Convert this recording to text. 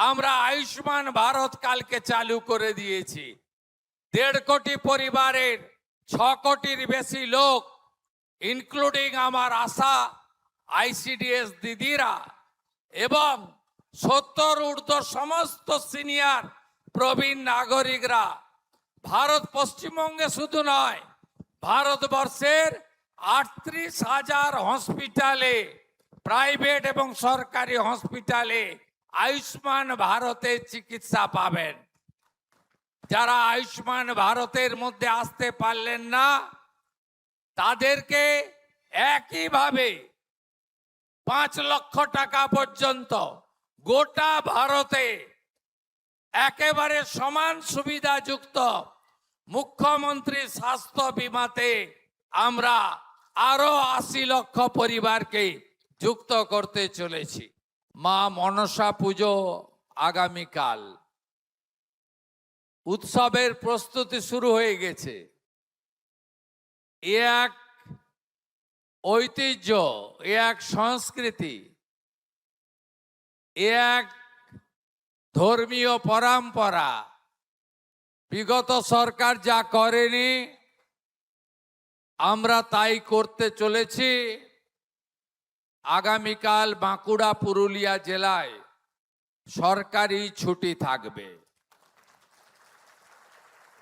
আমরা আয়ুষ্মান ভারত কালকে চালু করে দিয়েছি। 1.5 কোটি পরিবারের 6 কোটির বেশি লোক, ইনক্লুডিং আমার আশা আইসিডিএস দিদিরা এবং 70 ঊর্ধ্ব সমস্ত সিনিয়র প্রবীণ নাগরিকরা ভারত পশ্চিমবঙ্গে শুধু নয়, ভারতবর্ষের 38,000 হসপিটালে, প্রাইভেট এবং সরকারি হসপিটালে আয়ুষ্মান ভারতের চিকিৎসা পাবেন। যারা আয়ুষ্মান ভারতের মধ্যে আসতে পারলেন না তাদেরকে একইভাবে 5 লক্ষ টাকা পর্যন্ত গোটা ভারতে একেবারে সমান সুবিধাযুক্ত মুখ্যমন্ত্রী স্বাস্থ্য বিমাতে আমরা আরো 80 লক্ষ পরিবারকে যুক্ত করতে চলেছি। মা মনসা পুজো আগামীকাল, উৎসবের প্রস্তুতি শুরু হয়ে গেছে। এ এক ঐতিহ্য, এ এক সংস্কৃতি, এ এক ধর্মীয় পরম্পরা। বিগত সরকার যা করেনি আমরা তাই করতে চলেছি। আগামীকাল বাঁকুড়া পুরুলিয়া জেলায় সরকারি ছুটি থাকবে।